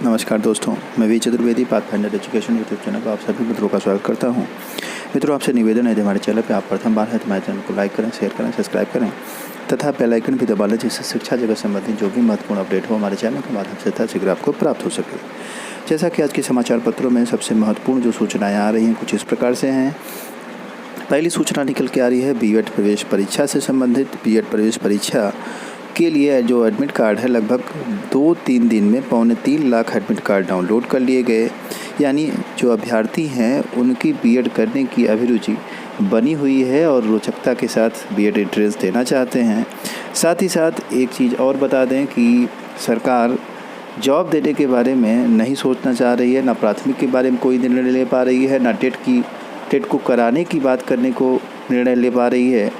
नमस्कार दोस्तों, मैं V Chaturvedi Pathfinder Education YouTube channel पर आप सभी मित्रों का स्वागत करता हूं। मित्रों, आपसे निवेदन है, यदि हमारे चैनल पर आप प्रथम बार हैं तो हमारे चैनल को लाइक करें, शेयर करें, सब्सक्राइब करें तथा बेल आइकन भी दबा लें, जिससे शिक्षा जगत संबंधित जो भी महत्वपूर्ण अपडेट हो हमारे चैनल के माध्यम से शीघ्र आपको प्राप्त हो सके। जैसा कि आज के समाचार पत्रों में सबसे महत्वपूर्ण जो सूचनाएँ आ रही हैं कुछ इस प्रकार से हैं। पहली सूचना निकल के आ रही है बीएड प्रवेश परीक्षा से संबंधित। बीएड प्रवेश परीक्षा के लिए जो एडमिट कार्ड है, लगभग 2-3 दिन में 3.25 लाख एडमिट कार्ड डाउनलोड कर लिए गए। यानी जो अभ्यर्थी हैं उनकी बीएड करने की अभिरुचि बनी हुई है और रोचकता के साथ बीएड एंट्रेंस देना चाहते हैं। साथ ही साथ एक चीज़ और बता दें कि सरकार जॉब देने के बारे में नहीं सोचना चाह रही है, ना प्राथमिक के बारे में कोई निर्णय ले पा रही है, ना टेट को कराने की बात करने को निर्णय ले पा रही है।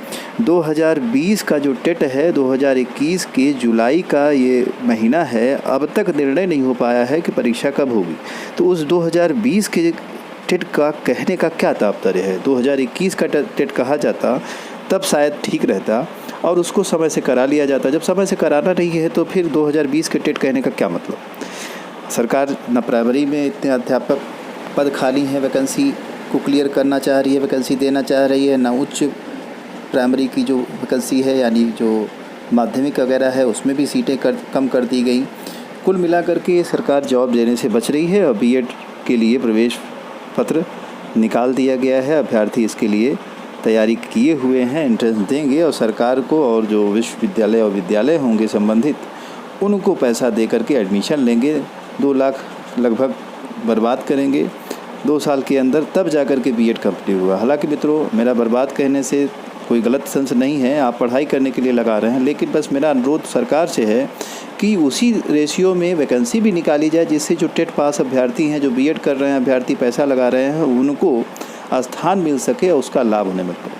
2020 का जो टेट है, 2021 के जुलाई का ये महीना है, अब तक निर्णय नहीं हो पाया है कि परीक्षा कब होगी। तो उस 2020 के टेट का कहने का क्या तात्पर्य है? 2021 का टेट कहा जाता तब शायद ठीक रहता और उसको समय से करा लिया जाता। जब समय से कराना नहीं है तो फिर 2020 के टेट कहने का क्या मतलब? सरकार न प्राइमरी में इतने अध्यापक पद खाली हैं, वैकेंसी को क्लियर करना चाह रही है, वैकेंसी देना चाह रही है, ना उच्च प्राइमरी की जो वैकेंसी है यानी जो माध्यमिक वगैरह है उसमें भी सीटें कम कर दी गई। कुल मिलाकर के सरकार जॉब देने से बच रही है और बीएड के लिए प्रवेश पत्र निकाल दिया गया है। अभ्यर्थी इसके लिए तैयारी किए हुए हैं, एंट्रेंस देंगे और सरकार को और जो विश्वविद्यालय और विद्यालय होंगे संबंधित उनको पैसा दे करके एडमिशन लेंगे। 2 लाख लगभग बर्बाद करेंगे 2 साल के अंदर, तब जाकर के बीएड कंप्लीट हुआ। हालांकि मित्रों, मेरा बर्बाद कहने से कोई गलत सेंस नहीं है, आप पढ़ाई करने के लिए लगा रहे हैं, लेकिन बस मेरा अनुरोध सरकार से है कि उसी रेशियो में वैकेंसी भी निकाली जाए, जिससे जो टेट पास अभ्यर्थी हैं, जो बीएड कर रहे हैं अभ्यर्थी, पैसा लगा रहे हैं, उनको स्थान मिल सके और उसका लाभ उन्हें मिल पाए।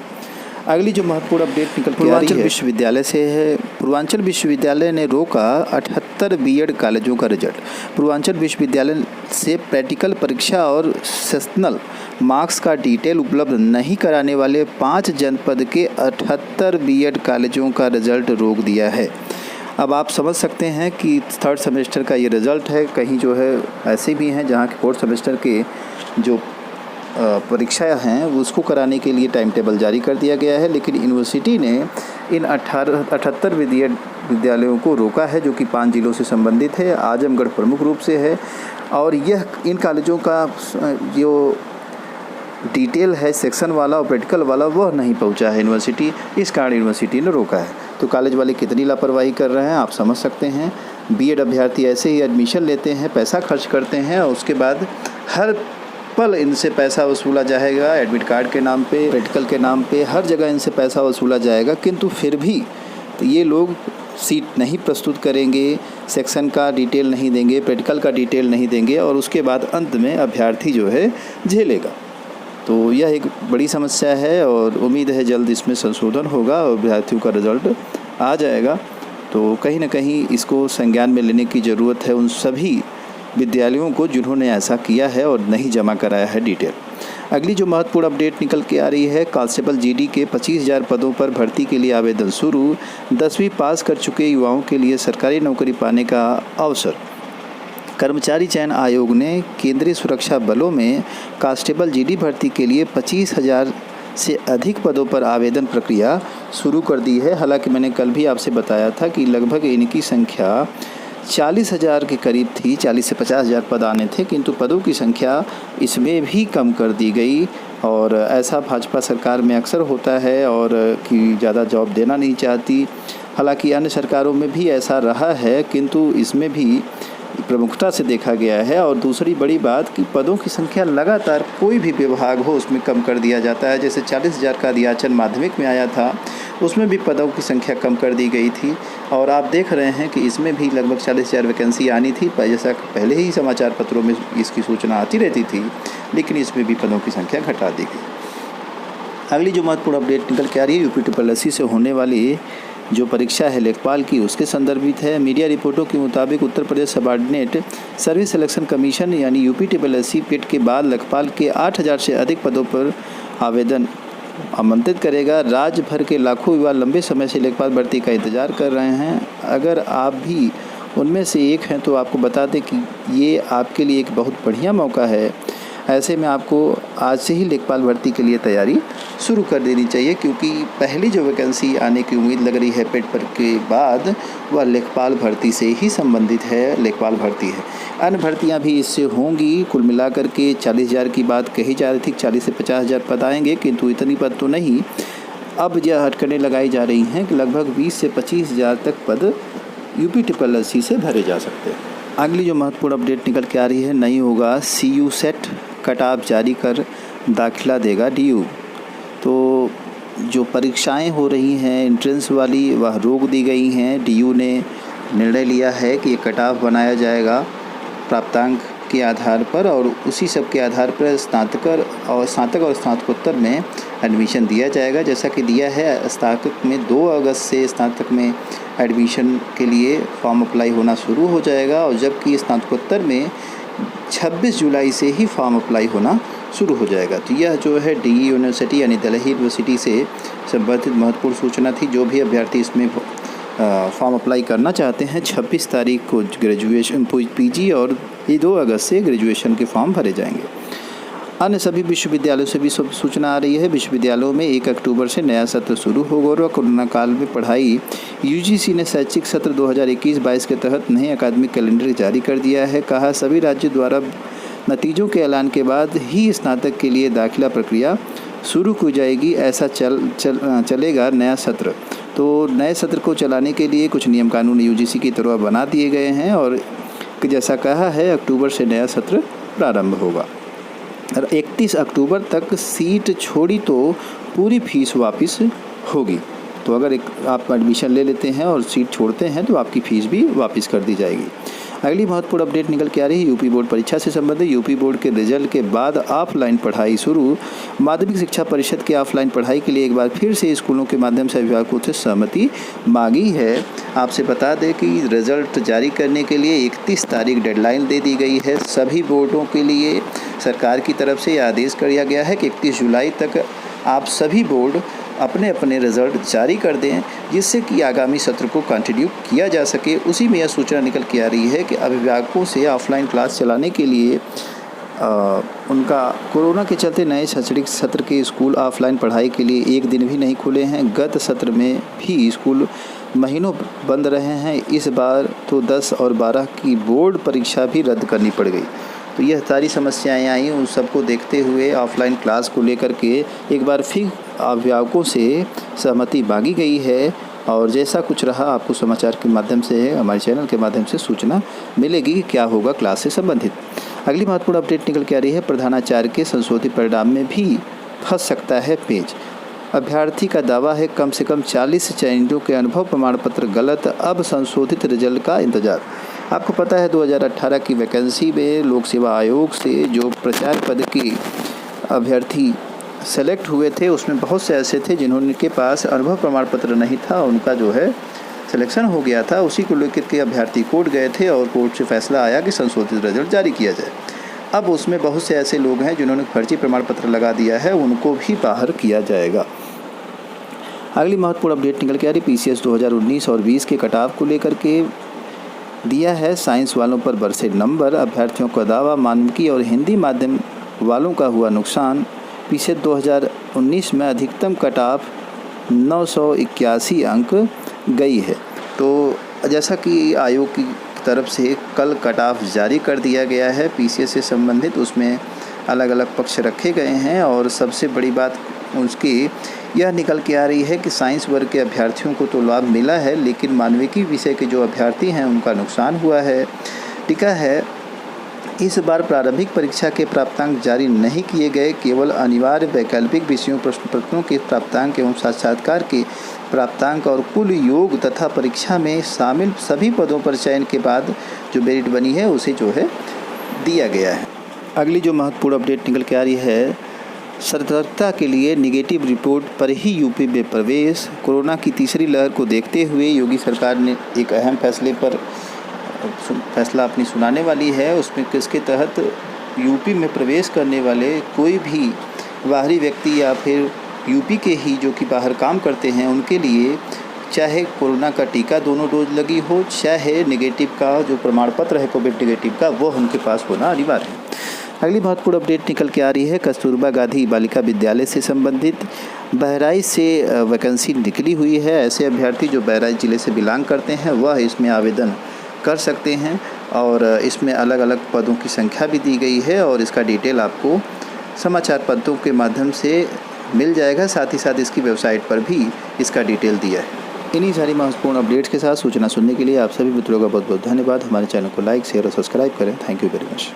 अगली जो महत्वपूर्ण अपडेट निकल के आ रही है विश्वविद्यालय से है। पूर्वांचल विश्वविद्यालय ने रोका 78 बीएड कॉलेजों का रिजल्ट। पूर्वांचल विश्वविद्यालय से प्रैक्टिकल परीक्षा और सेशनल मार्क्स का डिटेल उपलब्ध नहीं कराने वाले 5 जनपद के 78 बीएड कॉलेजों का रिजल्ट रोक दिया है। अब आप समझ सकते हैं कि 3rd सेमेस्टर का ये रिज़ल्ट है। कहीं जो है ऐसे भी हैं जहाँ के 4th सेमेस्टर के जो परीक्षा हैं उसको कराने के लिए टाइम टेबल जारी कर दिया गया है, लेकिन यूनिवर्सिटी ने इन 78 विद्यालयों को रोका है, जो कि 5 जिलों से संबंधित है। आजमगढ़ प्रमुख रूप से है और यह इन कॉलेजों का जो डिटेल है सेक्शन वाला और प्रैक्टिकल वाला वह नहीं पहुंचा है यूनिवर्सिटी, इस कारण यूनिवर्सिटी ने रोका है। तो कॉलेज वाले कितनी लापरवाही कर रहे हैं आप समझ सकते हैं। बीएड अभ्यर्थी ऐसे ही एडमिशन लेते हैं, पैसा खर्च करते हैं और उसके बाद हर पल इनसे पैसा वसूला जाएगा। एडमिट कार्ड के नाम पे, प्रैक्टिकल के नाम पे, हर जगह इनसे पैसा वसूला जाएगा, किंतु फिर भी ये लोग सीट नहीं प्रस्तुत करेंगे, सेक्शन का डिटेल नहीं देंगे, प्रैक्टिकल का डिटेल नहीं देंगे और उसके बाद अंत में अभ्यर्थी जो है झेलेगा। तो यह एक बड़ी समस्या है और उम्मीद है जल्द इसमें संशोधन होगा और अभ्यर्थियों का रिज़ल्ट आ जाएगा। तो कहीं ना कहीं इसको संज्ञान में लेने की ज़रूरत है उन सभी विद्यालयों को जिन्होंने ऐसा किया है और नहीं जमा कराया है डिटेल। अगली जो महत्वपूर्ण अपडेट निकल के आ रही है, कांस्टेबल जीडी के 25,000 पदों पर भर्ती के लिए आवेदन शुरू। 10वीं पास कर चुके युवाओं के लिए सरकारी नौकरी पाने का अवसर। कर्मचारी चयन आयोग ने केंद्रीय सुरक्षा बलों में कांस्टेबल जीडी भर्ती के लिए 25,000 से अधिक पदों पर आवेदन प्रक्रिया शुरू कर दी है। हालांकि मैंने कल भी आपसे बताया था कि लगभग इनकी संख्या 40,000 के करीब थी, 40 से 50,000 पद आने थे, किंतु पदों की संख्या इसमें भी कम कर दी गई। और ऐसा भाजपा सरकार में अक्सर होता है और कि ज़्यादा जॉब देना नहीं चाहती। हालांकि अन्य सरकारों में भी ऐसा रहा है, किंतु इसमें भी प्रमुखता से देखा गया है। और दूसरी बड़ी बात कि पदों की संख्या लगातार कोई भी विभाग हो उसमें कम कर दिया जाता है। जैसे 40,000 का अधियाचन माध्यमिक में आया था, उसमें भी पदों की संख्या कम कर दी गई थी और आप देख रहे हैं कि इसमें भी लगभग 40,000 वैकेंसी आनी थी, जैसा पहले ही समाचार पत्रों में इसकी सूचना आती रहती थी, लेकिन इसमें भी पदों की संख्या घटा दी गई। अगली जो महत्वपूर्ण अपडेट निकल के आ रही है यूपीटीपीएससी से होने वाली जो परीक्षा है लेखपाल की, उसके संदर्भित है। मीडिया रिपोर्टों के मुताबिक Uttar Pradesh subordinate service selection commission यानी यूपीटीपीएससी टेट के बाद लेखपाल के 8,000 से अधिक पदों पर आवेदन आमंत्रित करेगा। राज्य भर के लाखों युवा लंबे समय से लेखपाल भर्ती का इंतजार कर रहे हैं। अगर आप भी उनमें से एक हैं, तो आपको बता दें कि ये आपके लिए एक बहुत बढ़िया मौका है। ऐसे में आपको आज से ही लेखपाल भर्ती के लिए तैयारी शुरू कर देनी चाहिए, क्योंकि पहली जो वैकेंसी आने की उम्मीद लग रही है पेट पर के बाद, वह लेखपाल भर्ती से ही संबंधित है, लेखपाल भर्ती है। अन्य भर्तियां भी इससे होंगी। कुल मिलाकर के 40,000 की बात कही जा रही थी, 40 से 50,000 पद आएंगे, किंतु इतनी पद तो नहीं। अब यह हटकनें लगाई जा रही हैं कि लगभग 20 से 25,000 तक पद UPSSC से भरे जा सकते हैं। अगली जो महत्वपूर्ण अपडेट निकल के आ रही है, नहीं होगा CU सेट, कट ऑफ जारी कर दाखिला देगा DU। तो जो परीक्षाएं हो रही हैं एंट्रेंस वाली, वह रोक दी गई हैं। DU ने निर्णय लिया है कि ये कट ऑफ बनाया जाएगा प्राप्तांक के आधार पर, और उसी सब के आधार पर स्नातक और स्नातकोत्तर में एडमिशन दिया जाएगा। जैसा कि दिया है, स्नातक में 2 अगस्त से स्नातक में एडमिशन के लिए फॉर्म अप्लाई होना शुरू हो जाएगा, और जबकि स्नातकोत्तर में 26 जुलाई से ही फॉर्म अप्लाई होना शुरू हो जाएगा। तो यह जो है DE यूनिवर्सिटी यानी दिल्ली यूनिवर्सिटी से संबंधित महत्वपूर्ण सूचना थी। जो भी अभ्यर्थी इसमें फॉर्म अप्लाई करना चाहते हैं, 26 तारीख को ग्रेजुएशन PG और 2 अगस्त से ग्रेजुएशन के फॉर्म भरे जाएंगे। अन्य सभी विश्वविद्यालयों से भी सूचना आ रही है। विश्वविद्यालयों में 1 अक्टूबर से नया सत्र शुरू होगा और कोरोना काल में पढ़ाई UGC ने शैक्षिक सत्र 2021-22 के तहत नए अकादमिक कैलेंडर जारी कर दिया है। कहा, सभी राज्यों द्वारा नतीजों के ऐलान के बाद ही स्नातक के लिए दाखिला प्रक्रिया शुरू की जाएगी। ऐसा चलेगा नया सत्र। तो नए सत्र को चलाने के लिए कुछ नियम कानून UGC की तरफ बना दिए गए हैं, और जैसा कहा है अक्टूबर से नया सत्र प्रारंभ होगा। और 31 अक्टूबर तक सीट छोड़ी तो पूरी फीस वापस होगी। तो अगर आप एडमिशन ले लेते हैं और सीट छोड़ते हैं तो आपकी फ़ीस भी वापस कर दी जाएगी। अगली महत्वपूर्ण अपडेट निकल के आ रही है यूपी बोर्ड परीक्षा से संबंधित। यूपी बोर्ड के रिजल्ट के बाद ऑफलाइन पढ़ाई शुरू। माध्यमिक शिक्षा परिषद की ऑफलाइन पढ़ाई के लिए एक बार फिर से स्कूलों के माध्यम से अभिभावकों से सहमति मांगी है। आपसे बता दें कि रिजल्ट जारी करने के लिए 31 तारीख डेडलाइन दे दी गई है। सभी बोर्डों के लिए सरकार की तरफ से आदेश किया गया है कि 31 जुलाई तक आप सभी बोर्ड अपने अपने रिज़ल्ट जारी कर दें, जिससे कि आगामी सत्र को कंटिन्यू किया जा सके। उसी में यह सूचना निकल के आ रही है कि अभिभावकों से ऑफलाइन क्लास चलाने के लिए उनका कोरोना के चलते नए शैक्षणिक सत्र के स्कूल ऑफलाइन पढ़ाई के लिए एक दिन भी नहीं खुले हैं। गत सत्र में भी स्कूल महीनों बंद रहे हैं। इस बार तो 10 और 12 की बोर्ड परीक्षा भी रद्द करनी पड़ गई। तो यह सारी समस्याएं आई, उन सबको देखते हुए ऑफलाइन क्लास को लेकर के एक बार फिर अभिभावकों से सहमति मांगी गई है। और जैसा कुछ रहा आपको समाचार के माध्यम से, हमारे चैनल के माध्यम से सूचना मिलेगी कि क्या होगा क्लास से संबंधित। अगली महत्वपूर्ण अपडेट निकल के आ रही है प्रधानाचार्य के संशोधित परिणाम में भी फंस सकता है पेच। अभ्यर्थी का दावा है कम से कम 40 चयनितों के अनुभव प्रमाण पत्र गलत, अब संशोधित रिजल्ट का इंतजार। आपको पता है 2018 की वैकेंसी में लोक सेवा आयोग से जो प्राचार्य पद के अभ्यर्थी सेलेक्ट हुए थे, उसमें बहुत से ऐसे थे जिन्होंने पास अनुभव प्रमाण पत्र नहीं था। उनका जो है सिलेक्शन हो गया था। उसी को लेकर के अभ्यर्थी कोर्ट गए थे और कोर्ट से फैसला आया कि संशोधित रिजल्ट जारी किया जाए। अब उसमें बहुत से ऐसे लोग हैं जिन्होंने फर्जी प्रमाण पत्र लगा दिया है, उनको भी बाहर किया जाएगा। अगली महत्वपूर्ण अपडेट निकल के आ रही PCS 2019 और 20 के कटाव को लेकर के दिया है। साइंस वालों पर बरसे नंबर, अभ्यर्थियों का दावा मानविकी और हिंदी माध्यम वालों का हुआ नुकसान। PCS 2019 में अधिकतम कट ऑफ 981 अंक गई है। तो जैसा कि आयोग की तरफ से कल कट ऑफ जारी कर दिया गया है PCS से संबंधित, उसमें अलग अलग पक्ष रखे गए हैं और सबसे बड़ी बात उसकी यह निकल के आ रही है कि साइंस वर्ग के अभ्यर्थियों को तो लाभ मिला है, लेकिन मानविकी विषय के जो अभ्यर्थी हैं उनका नुकसान हुआ है। टीका है, इस बार प्रारंभिक परीक्षा के प्राप्तांक जारी नहीं किए गए, केवल अनिवार्य वैकल्पिक विषयों प्रश्न पत्रों के प्राप्तांक एवं साक्षात्कार के प्राप्तांक और कुल योग तथा परीक्षा में शामिल सभी पदों पर चयन के बाद जो मेरिट बनी है उसे जो है दिया गया है। अगली जो महत्वपूर्ण अपडेट निकल के आ रही है, सतर्कता के लिए निगेटिव रिपोर्ट पर ही यूपी में प्रवेश। कोरोना की तीसरी लहर को देखते हुए योगी सरकार ने एक अहम फैसला अपनी सुनाने वाली है। उसमें किसके तहत यूपी में प्रवेश करने वाले कोई भी बाहरी व्यक्ति या फिर यूपी के ही जो कि बाहर काम करते हैं उनके लिए चाहे कोरोना का टीका दोनों डोज लगी हो, चाहे नेगेटिव का जो प्रमाण पत्र है कोविड नेगेटिव का वो उनके पास होना अनिवार्य है। अगली महत्वपूर्ण अपडेट निकल के आ रही है कस्तूरबा गांधी बालिका विद्यालय से संबंधित। बहराइच से वैकेंसी निकली हुई है। ऐसे अभ्यर्थी जो बहराइच ज़िले से बिलोंग करते हैं वह इसमें आवेदन कर सकते हैं और इसमें अलग अलग पदों की संख्या भी दी गई है और इसका डिटेल आपको समाचार पत्रों के माध्यम से मिल जाएगा। साथ ही साथ इसकी वेबसाइट पर भी इसका डिटेल दिया है। इन्हीं सारी महत्वपूर्ण अपडेट्स के साथ सूचना सुनने के लिए आप सभी मित्रों का बहुत बहुत धन्यवाद। हमारे चैनल को लाइक, शेयर और सब्सक्राइब करें। Thank you very much.